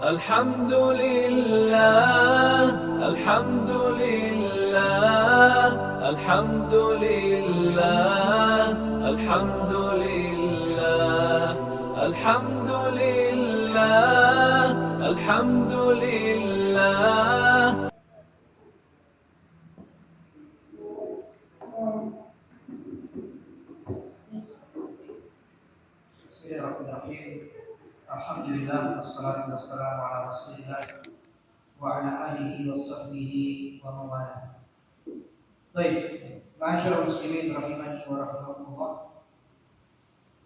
الحمد لله الحمد لله الحمد لله الحمد لله الحمد لله الحمد لله. Bismillahirrahmanirrahim. Alhamdulillah wassalatu wassalamu ala Rasulillah wa ala alihi wa sahbihi wa mawala. Baik, ma'asyiral muslimin rahimani wa rahimakumullah.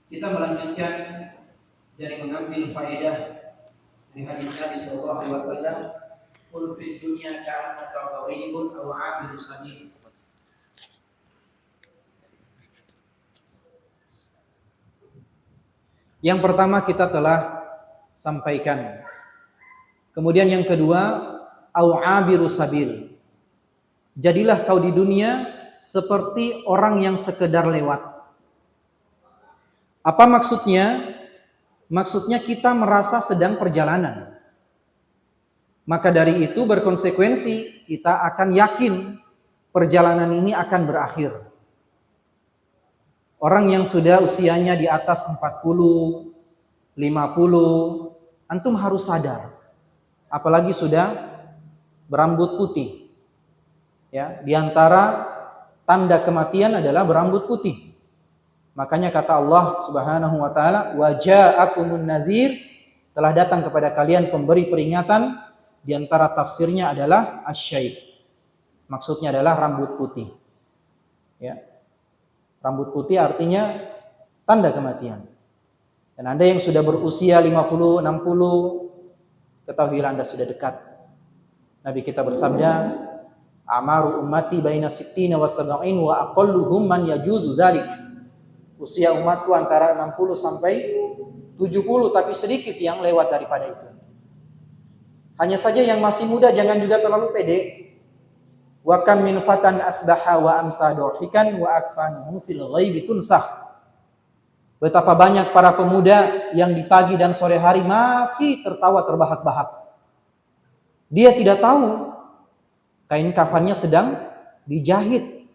Kita melanjutkan dari mengambil faedah dari hadis Nabi sallallahu alaihi wasallam, "Qul fid dunya ka'annaka gharibun aw 'abidu sabil." Yang pertama kita telah sampaikan. Kemudian yang kedua, au abiru sabil. Jadilah kau di dunia seperti orang yang sekedar lewat. Apa maksudnya? Maksudnya kita merasa sedang perjalanan. Maka dari itu berkonsekuensi kita akan yakin perjalanan ini akan berakhir. Orang yang sudah usianya di atas 40, 50, antum harus sadar. Apalagi sudah berambut putih. Ya, di antara tanda kematian adalah berambut putih. Makanya kata Allah Subhanahu wa taala, "Wa ja'akumun nazir", telah datang kepada kalian pemberi peringatan. Di antara tafsirnya adalah asy-syaib. Maksudnya adalah rambut putih. Ya. Rambut putih artinya tanda kematian. Dan Anda yang sudah berusia 50, 60, ketahuilah Anda sudah dekat. Nabi kita bersabda, "Amaru ummati baina sittina wa sab'in wa aqalluhum man yajuzu dzalik." Usia umatku antara 60 sampai 70, tapi sedikit yang lewat daripada itu. Hanya saja yang masih muda jangan juga terlalu pede. Wa kam min fatan asbaha wa amsa dohikan wa akfanuhu fil ghaibi tunsah. Betapa banyak para pemuda yang di pagi dan sore hari masih tertawa terbahak-bahak. Dia tidak tahu kain kafannya sedang dijahit.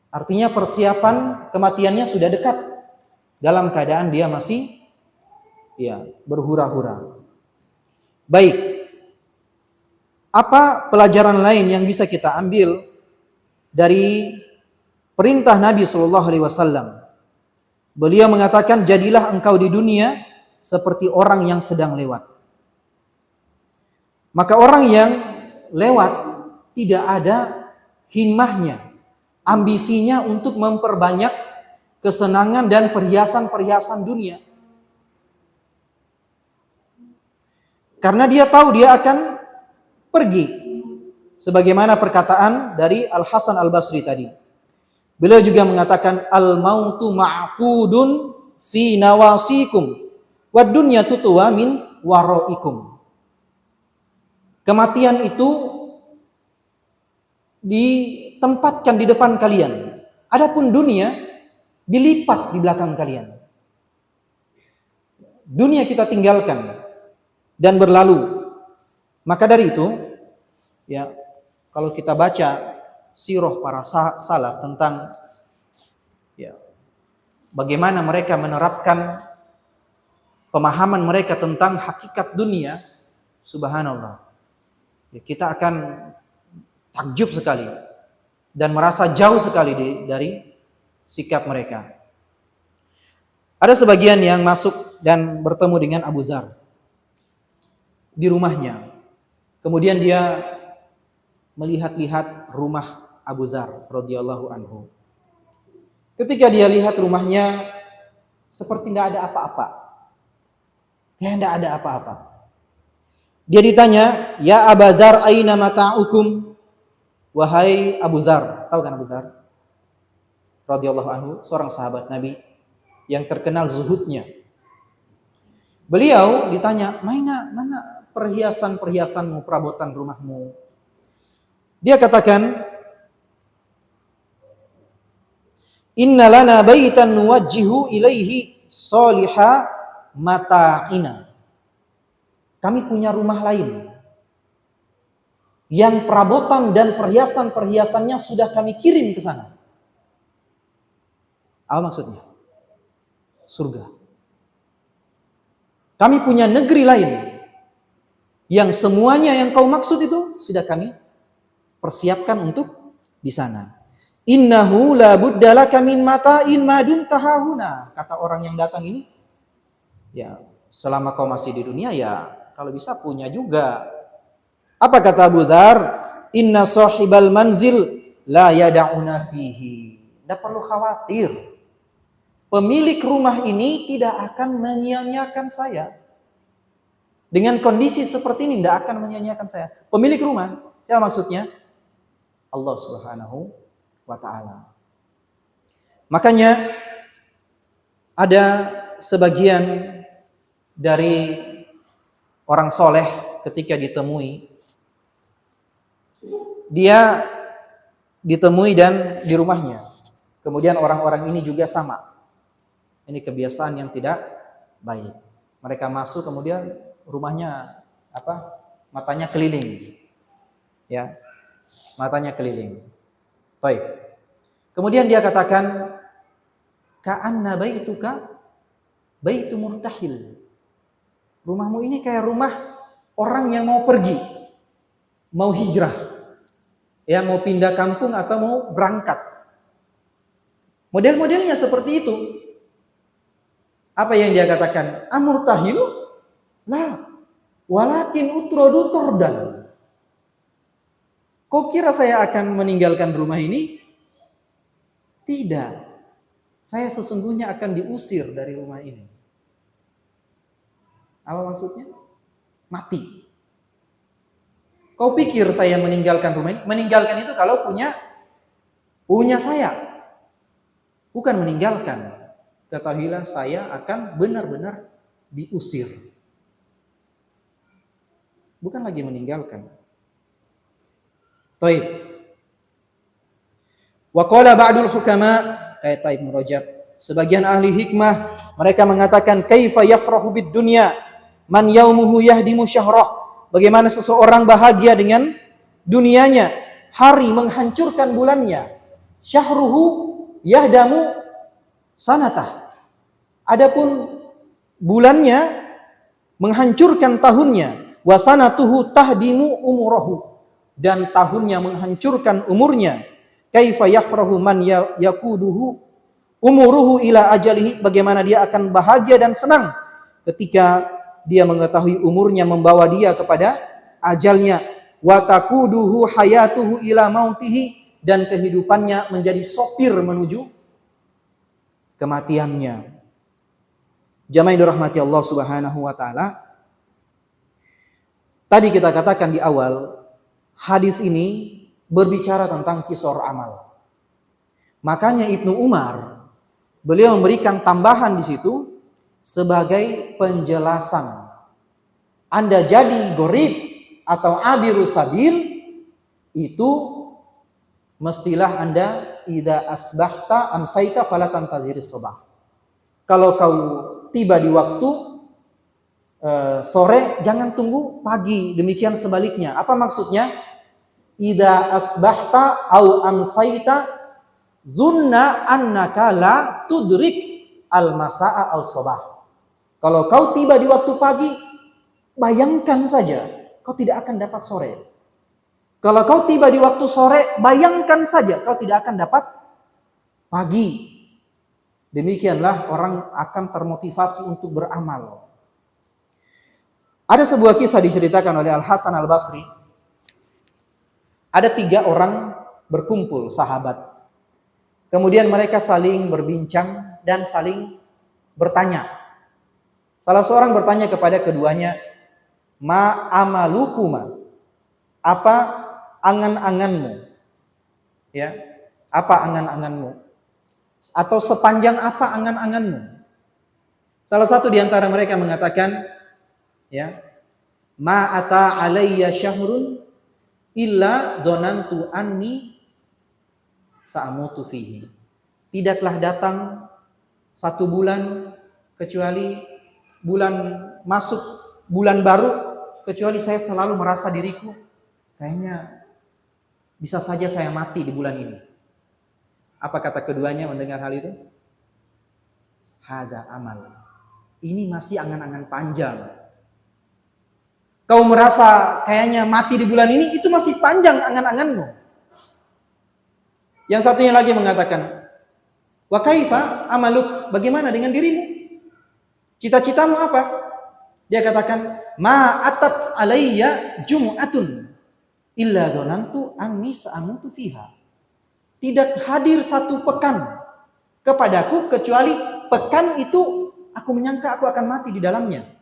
Artinya persiapan kematiannya sudah dekat. Dalam keadaan dia masih berhura-hura. Baik. Apa pelajaran lain yang bisa kita ambil dari perintah Nabi sallallahu alaihi wasallam? Beliau mengatakan, "Jadilah engkau di dunia seperti orang yang sedang lewat." Maka orang yang lewat tidak ada himmahnya, ambisinya untuk memperbanyak kesenangan dan perhiasan-perhiasan dunia. Karena dia tahu dia akan pergi. Sebagaimana perkataan dari Al-Hasan Al-Basri tadi. Beliau juga mengatakan, "Al-mautu ma'qudun fi nawasikum wad dunya tutwa min waraikum." Kematian itu ditempatkan di depan kalian. Adapun dunia dilipat di belakang kalian. Dunia kita tinggalkan dan berlalu. Maka dari itu, kalau kita baca sirah para salaf tentang bagaimana mereka menerapkan pemahaman mereka tentang hakikat dunia, subhanallah. Kita akan takjub sekali dan merasa jauh sekali dari sikap mereka. Ada sebagian yang masuk dan bertemu dengan Abu Dzar di rumahnya. Kemudian dia melihat-lihat rumah Abu Dzar radhiyallahu anhu. Ketika dia lihat rumahnya seperti tidak ada apa-apa. Tidak ada apa-apa. Dia ditanya, "Ya Abu Dzar, aina mata'ukum?" Wahai Abu Dzar, tahu kan Abu Dzar? Radhiyallahu anhu, seorang sahabat Nabi yang terkenal zuhudnya. Beliau ditanya, mana perhiasan-perhiasanmu, perabotan rumahmu? Dia katakan, "Inna lana baitan nuwajjihu ilaihi salihah mata'ina." kami punya rumah lain yang perabotan dan perhiasan-perhiasannya sudah kami kirim ke sana. Apa maksudnya? Surga. Kami punya negeri lain yang semuanya yang kau maksud itu sudah kami persiapkan untuk di sana. Innahu la budda laka min mata'in ma dumta hahuna. Kata orang yang datang ini, ya selama kau masih di dunia ya kalau bisa punya juga. Apa kata Abu Dzar? Inna sahibal manzil la yada'una fihi. Tidak perlu khawatir. Pemilik rumah ini tidak akan menyia-nyiakan saya. Dengan kondisi seperti ini tidak akan menyia-nyiakan saya. Pemilik rumah, siapa maksudnya? Allah Subhanahu wa ta'ala. Makanya ada sebagian dari orang soleh ketika ditemui, dia ditemui dan di rumahnya. Kemudian orang-orang ini juga sama. Ini kebiasaan yang tidak baik. Mereka masuk kemudian rumahnya matanya keliling. Ya. Matanya keliling. Baik. Kemudian dia katakan ka'anna baituka baitu murtahil. Rumahmu ini kayak rumah orang yang mau pergi, mau hijrah. Ya, mau pindah kampung atau mau berangkat. Model-modelnya seperti itu. Apa yang dia katakan? Amurtahil? La. Walakin utrodu tordan. Kau kira saya akan meninggalkan rumah ini? Tidak. Saya sesungguhnya akan diusir dari rumah ini. Apa maksudnya? Mati. Kau pikir saya meninggalkan rumah ini? Meninggalkan itu kalau punya saya. Bukan meninggalkan. Ketahuilah saya akan benar-benar diusir. Bukan lagi meninggalkan. Taib. Wa qala ba'dul hukama, kata Ibnu Rajab, sebagian ahli hikmah mereka mengatakan kaifa yafrahu bid dunya man yaumuhu yahdimu syahrah. Bagaimana seseorang bahagia dengan dunianya, hari menghancurkan bulannya. Syahruhu yahdamu sanatah. Adapun bulannya menghancurkan tahunnya. Wa sanatuhu tahdimu umurahu. Dan tahunnya menghancurkan umurnya. Kaifa yafrahu man yakuduhu umuruhu ila ajalihi. Bagaimana dia akan bahagia dan senang ketika dia mengetahui umurnya membawa dia kepada ajalnya. Wa takuduhu hayatuhu ila mautihi. Dan kehidupannya menjadi sopir menuju kematiannya. Jamaah yang dirahmati Allah Subhanahu wa ta'ala. Tadi kita katakan di awal, hadis ini berbicara tentang qisar amal. Makanya Ibnu Umar, beliau memberikan tambahan di situ sebagai penjelasan. Anda jadi gharib atau abiru sabil, itu mestilah Anda idza asbahta amsaita fala tantaziris sabah. Kalau kau tiba di waktu sore, jangan tunggu pagi. Demikian sebaliknya. Apa maksudnya? Idza asbahta au amsaita dzunna annaka la tudrik al-masaa al-sabah. Kalau kau tiba di waktu pagi, bayangkan saja kau tidak akan dapat sore. Kalau kau tiba di waktu sore, bayangkan saja kau tidak akan dapat pagi. Demikianlah orang akan termotivasi untuk beramal. Ada sebuah kisah diceritakan oleh Al-Hasan Al-Basri. Ada 3 orang berkumpul, sahabat. Kemudian mereka saling berbincang dan saling bertanya. Salah seorang bertanya kepada keduanya, ma amalukuma? Apa angan-anganmu? Ya, apa angan-anganmu? Atau sepanjang apa angan-anganmu? Salah satu di antara mereka mengatakan, ya, ma ata alayya syahrun illa dzanantu anni sa'amutu fihi. Tidaklah datang 1 bulan kecuali bulan masuk bulan baru, kecuali saya selalu merasa diriku kayaknya bisa saja saya mati di bulan ini. Apa kata keduanya mendengar hal itu? Hada amal. Ini masih angan-angan panjang. Kau merasa kayaknya mati di bulan ini, itu masih panjang angan-anganmu. Yang satunya lagi mengatakan, wa kaifa amaluk? Bagaimana dengan dirimu? Cita-citamu apa? Dia katakan, ma atat alayya jum'atun illa dzanantu anni sa'amutu fiha. Tidak hadir satu pekan kepadaku kecuali pekan itu aku menyangka aku akan mati di dalamnya.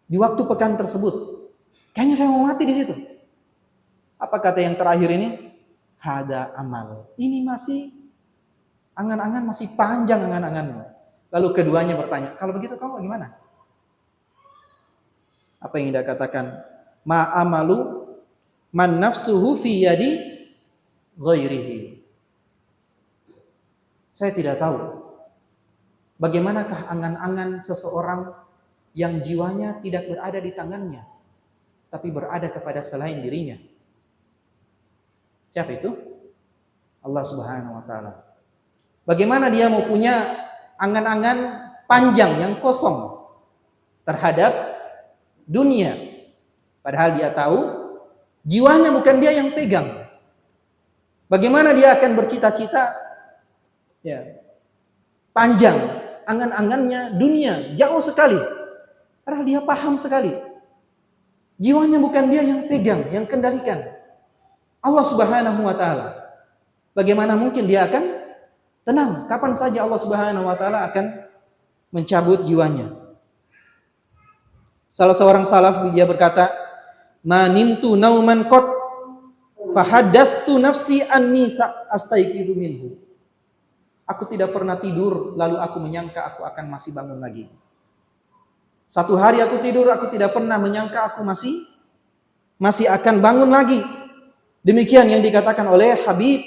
Di waktu pekan tersebut, kayaknya saya mau mati di situ. Apa kata yang terakhir ini? Hada amal. Ini masih angan-angan, masih panjang angan-anganmu. Lalu keduanya bertanya, kalau begitu kamu bagaimana? Apa yang dia katakan? Ma amalu man nafsuhu fi yadi ghairihi. Saya tidak tahu bagaimanakah angan-angan seseorang yang jiwanya tidak berada di tangannya, tapi berada kepada selain dirinya. Siapa itu? Allah Subhanahu wa Ta'ala. Bagaimana dia mau punya angan-angan panjang yang kosong terhadap dunia, padahal dia tahu jiwanya bukan dia yang pegang. Bagaimana dia akan bercita-cita panjang, angan-angannya dunia jauh sekali. Padahal dia paham sekali. Jiwanya bukan dia yang pegang, yang kendalikan. Allah Subhanahu wa Ta'ala. Bagaimana mungkin dia akan tenang? Kapan saja Allah Subhanahu wa Ta'ala akan mencabut jiwanya. Salah seorang salaf dia berkata, "Ma nimtu nauman qat fahaddastu nafsi anni astayqidu minhu." Aku tidak pernah tidur lalu aku menyangka aku akan masih bangun lagi. Satu hari aku tidur, aku tidak pernah menyangka aku masih akan bangun lagi. Demikian yang dikatakan oleh Habib,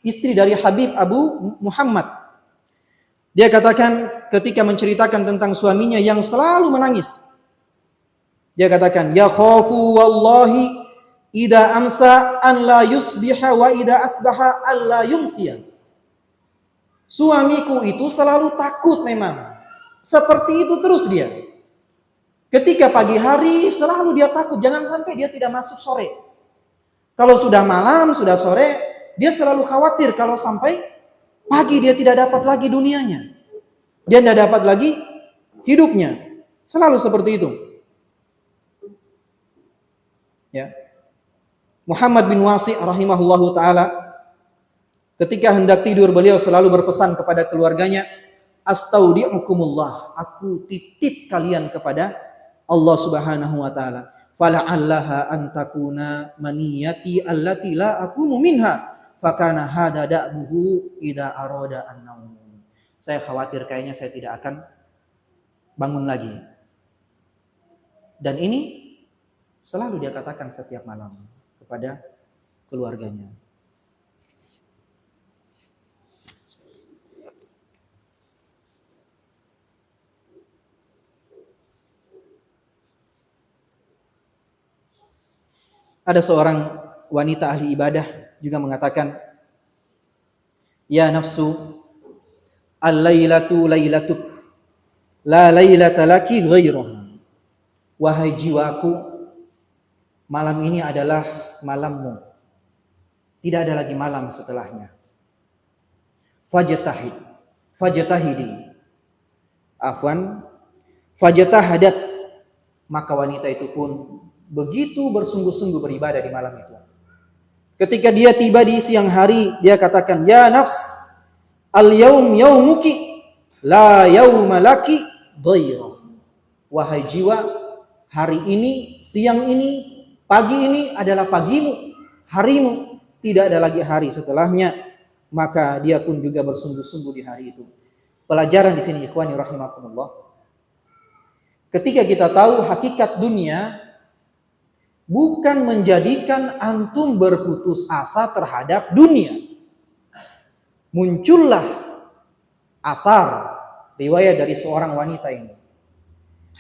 istri dari Habib Abu Muhammad. Dia katakan ketika menceritakan tentang suaminya yang selalu menangis. Dia katakan, ya khafu wallahi ida amsa an la yusbiha wa ida asbaha an la yumsiya. Suamiku itu selalu takut memang. Seperti itu terus dia. Ketika pagi hari selalu dia takut jangan sampai dia tidak masuk sore. Kalau sudah malam, sudah sore, dia selalu khawatir kalau sampai pagi dia tidak dapat lagi dunianya. Dia tidak dapat lagi hidupnya. Selalu seperti itu. Ya. Muhammad bin Wasi' rahimahullahu taala ketika hendak tidur beliau selalu berpesan kepada keluarganya, astaudi'ukumullah, aku titip kalian kepada Allah Subhanahu wa Ta'ala. Fala'allaha an takuna maniyati allati la aqumu minha fakana hada da'buhu idza arada an-naum. Saya khawatir kayaknya saya tidak akan bangun lagi. Dan ini selalu dia katakan setiap malam kepada keluarganya. Ada seorang wanita ahli ibadah juga mengatakan, ya nafsu, al-lailatu lailatuk, la lailata laki ghairuha. Wahai jiwaku, malam ini adalah malammu. Tidak ada lagi malam setelahnya. Fajtahidi. Fajtahadat. Maka wanita itu pun begitu bersungguh-sungguh beribadah di malam itu. Ketika dia tiba di siang hari, dia katakan, ya nafs, al-yaum yaumuki, la yauma laki ghairuh. Wahai jiwa, hari ini, siang ini, pagi ini adalah pagimu, harimu, tidak ada lagi hari setelahnya. Maka dia pun juga bersungguh-sungguh di hari itu. Pelajaran di sini ikhwani rahimakumullah. Ketika kita tahu hakikat dunia bukan menjadikan antum berputus asa terhadap dunia. Muncullah asar riwayat dari seorang wanita ini.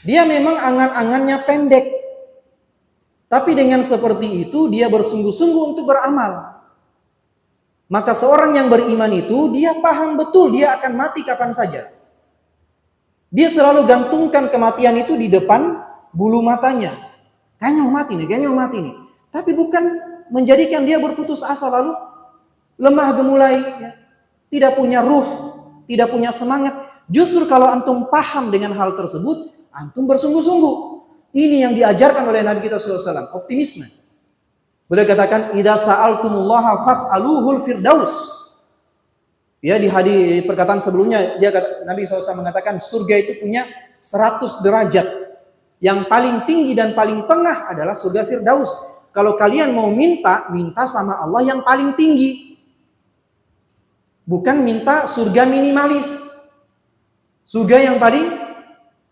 Dia memang angan-angannya pendek. Tapi dengan seperti itu dia bersungguh-sungguh untuk beramal. Maka seorang yang beriman itu dia paham betul dia akan mati kapan saja. Dia selalu gantungkan kematian itu di depan bulu matanya. Kayaknya mau mati nih, kayaknya mau mati nih. Tapi bukan menjadikan dia berputus asa lalu lemah gemulai, ya. Tidak punya ruh, tidak punya semangat. Justru kalau antum paham dengan hal tersebut, antum bersungguh-sungguh. Ini yang diajarkan oleh Nabi kita SAW, optimisme. Beliau katakan, "Idza sa'altumullaha fas'aluhul firdaus." Ya, di hadis perkataan sebelumnya Nabi SAW mengatakan surga itu punya 100 derajat. Yang paling tinggi dan paling tengah adalah surga Firdaus. Kalau kalian mau minta, minta sama Allah yang paling tinggi. Bukan minta surga minimalis. Surga yang paling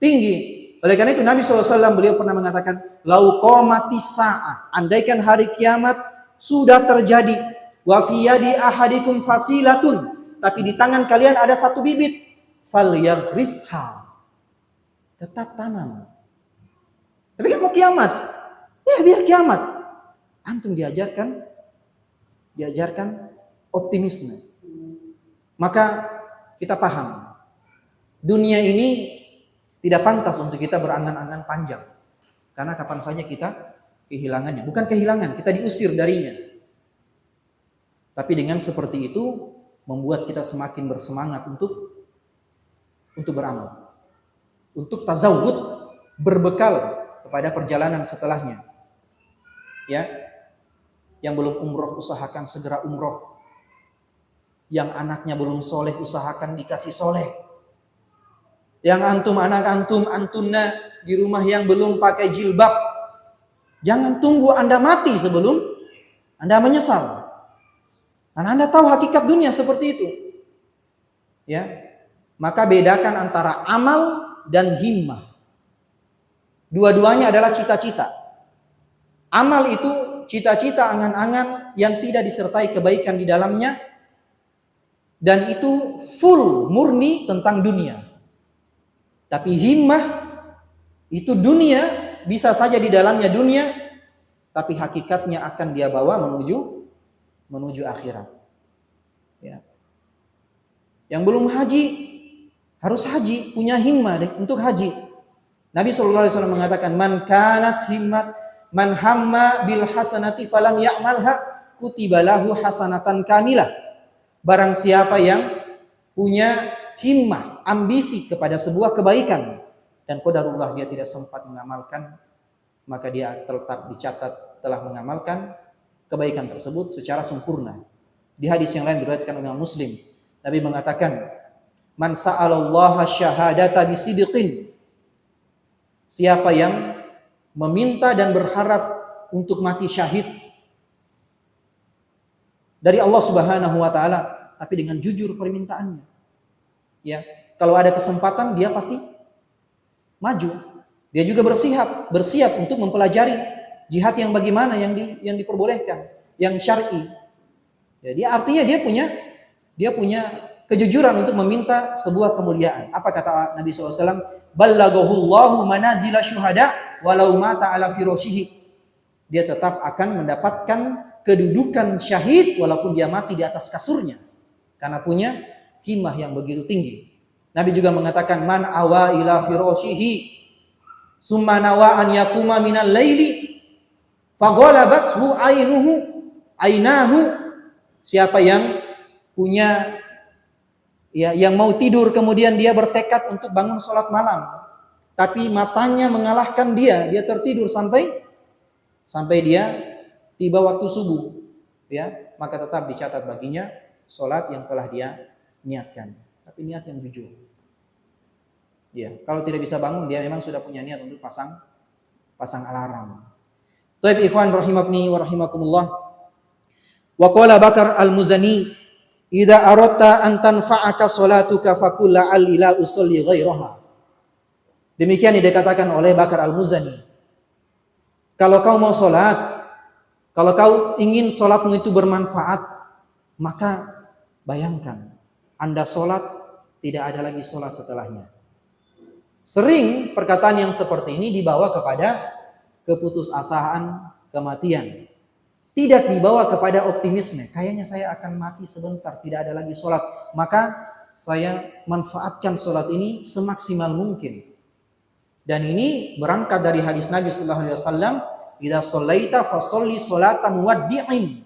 tinggi. Oleh karena itu Nabi SAW beliau pernah mengatakan, "Lau qamatis sa'ah." Andaikan hari kiamat sudah terjadi, wa fi yadi ahadikum fasilatun, tapi di tangan kalian ada satu bibit, falyagrisha. Tetap tanam. Tapi kan mau kiamat. Ya biar kiamat. Antum diajarkan optimisme. Maka kita paham dunia ini tidak pantas untuk kita berangan-angan panjang. Karena kapan saja kita kehilangannya. Bukan kehilangan, kita diusir darinya. Tapi dengan seperti itu membuat kita semakin bersemangat untuk beramal. Untuk tazawud, berbekal kepada perjalanan setelahnya. Ya. Yang belum umroh usahakan segera umroh. Yang anaknya belum soleh usahakan dikasih soleh. Yang antunna di rumah yang belum pakai jilbab, jangan tunggu Anda mati sebelum Anda menyesal. Karena Anda tahu hakikat dunia seperti itu. Ya. Maka bedakan antara amal dan himmah. Dua-duanya adalah cita-cita. Amal itu cita-cita, angan-angan yang tidak disertai kebaikan di dalamnya, dan itu full murni tentang dunia. Tapi himmah itu dunia, bisa saja di dalamnya dunia, tapi hakikatnya akan dia bawa menuju akhirat. Ya. Yang belum haji harus haji, punya himmah untuk haji. Nabi SAW mengatakan, "Man kanat himmat man hamma bil hasanati falam ya'malha kutiba lahu hasanatan kamilah." Barang siapa yang punya himmah, ambisi kepada sebuah kebaikan dan qadarullah dia tidak sempat mengamalkan, maka dia tetap dicatat telah mengamalkan kebaikan tersebut secara sempurna. Di hadis yang lain diriwayatkan oleh Muslim, Nabi mengatakan, "Man sa'alallaha syahadata bisidqin." Siapa yang meminta dan berharap untuk mati syahid dari Allah Subhanahu wa taala, tapi dengan jujur permintaannya. Ya, kalau ada kesempatan dia pasti maju. Dia juga bersiap untuk mempelajari jihad yang bagaimana yang diperbolehkan, yang syar'i. Jadi artinya dia punya kejujuran untuk meminta sebuah kemuliaan. Apa kata Nabi SAW? "Ballagahullahu manazila syuhada walau mata ala firashihi." Dia tetap akan mendapatkan kedudukan syahid walaupun dia mati di atas kasurnya. Karena punya himmah yang begitu tinggi. Nabi juga mengatakan, "Man awa ila firashihi summa nawa an yakuma minal laili faghalabathu ainahu." Siapa yang punya yang mau tidur kemudian dia bertekad untuk bangun sholat malam, tapi matanya mengalahkan dia tertidur sampai dia tiba waktu subuh, ya, maka tetap dicatat baginya sholat yang telah dia niatkan, tapi niat yang jujur. Ya, kalau tidak bisa bangun dia memang sudah punya niat untuk pasang alarm. Taib ikhwan rahimahni wa rahimakumullah. Wa qala Bakar al-Muzani, "Idza aradta an tanfa'aka salatuka faqul la'alli la usalli ghairaha." Demikian dikatakan oleh Bakar al-Muzani. Kalau kau mau salat, kalau kau ingin salatmu itu bermanfaat, maka bayangkan Anda sholat, tidak ada lagi sholat setelahnya. Sering perkataan yang seperti ini dibawa kepada keputusasaan kematian. Tidak dibawa kepada optimisme, kayaknya saya akan mati sebentar, tidak ada lagi sholat, maka saya manfaatkan sholat ini semaksimal mungkin. Dan ini berangkat dari hadis Nabi sallallahu alaihi wasallam, "Idza shallaita fasholli sholatan muwaddi'in."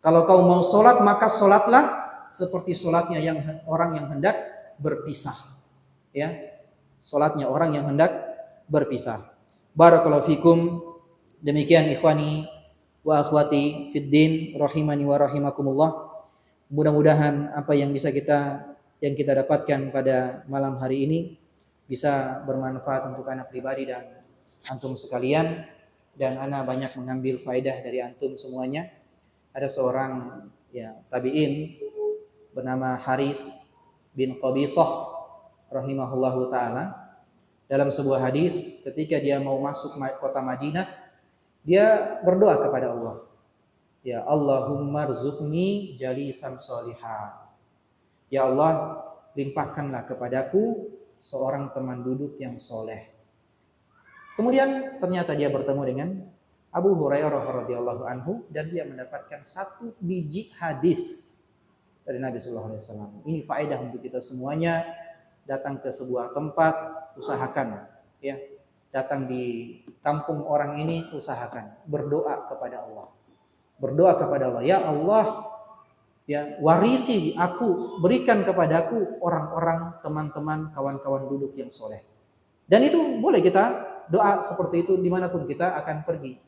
Kalau kau mau sholat, maka sholatlah seperti sholatnya orang yang hendak berpisah. Ya, sholatnya orang yang hendak berpisah. Barakallahu fikum. Demikian ikhwani wa akhwati fid din rahimani wa rahimakumullah. Mudah-mudahan apa yang kita dapatkan pada malam hari ini bisa bermanfaat untuk anak pribadi dan antum sekalian, dan ana banyak mengambil faedah dari antum semuanya. Ada seorang tabi'in bernama Haris bin Qabisah rahimahullahu taala. Dalam sebuah hadis ketika dia mau masuk kota Madinah, dia berdoa kepada Allah, ya Allahumma rzuqni jalisan sholiha. Ya Allah, limpahkanlah kepadaku seorang teman duduk yang soleh. Kemudian ternyata dia bertemu dengan Abu Hurairah radhiyallahu anhu dan dia mendapatkan 1 biji hadis dari Nabi sallallahu alaihi wasallam. Ini faedah untuk kita semuanya. Datang ke sebuah tempat, usahakan ya. Datang di kampung orang ini, usahakan berdoa kepada Allah. Berdoa kepada Allah, ya Allah, ya warisi aku, berikan kepadaku orang-orang, teman-teman, kawan-kawan duduk yang soleh. Dan itu boleh kita doa seperti itu dimanapun kita akan pergi.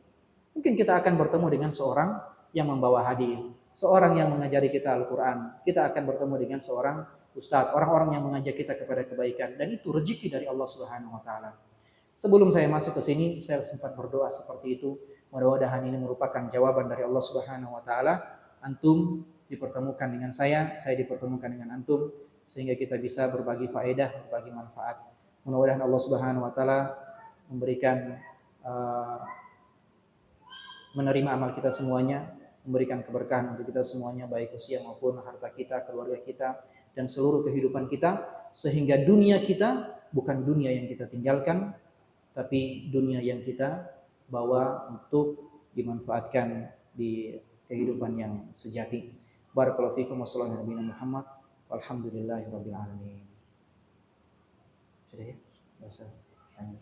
Mungkin kita akan bertemu dengan seorang yang membawa hadis, seorang yang mengajari kita Al-Quran. Kita akan bertemu dengan seorang ustadz, orang-orang yang mengajak kita kepada kebaikan, dan itu rezeki dari Allah Subhanahu wa taala. Sebelum saya masuk ke sini, saya sempat berdoa seperti itu. Mudah-mudahan ini merupakan jawaban dari Allah Subhanahu wa taala. Antum dipertemukan dengan saya dipertemukan dengan antum, sehingga kita bisa berbagi faedah, berbagi manfaat. Mudah-mudahan Allah Subhanahu wa taala memberikan menerima amal kita semuanya, memberikan keberkahan untuk kita semuanya, baik usia maupun harta kita, keluarga kita, dan seluruh kehidupan kita, sehingga dunia kita bukan dunia yang kita tinggalkan, tapi dunia yang kita bawa untuk dimanfaatkan di kehidupan yang sejati. Barakallahu fikum wa sallallahu alaihi Muhammad walhamdulillahirabbil alamin. Sudah ya? Enggak usah tanya.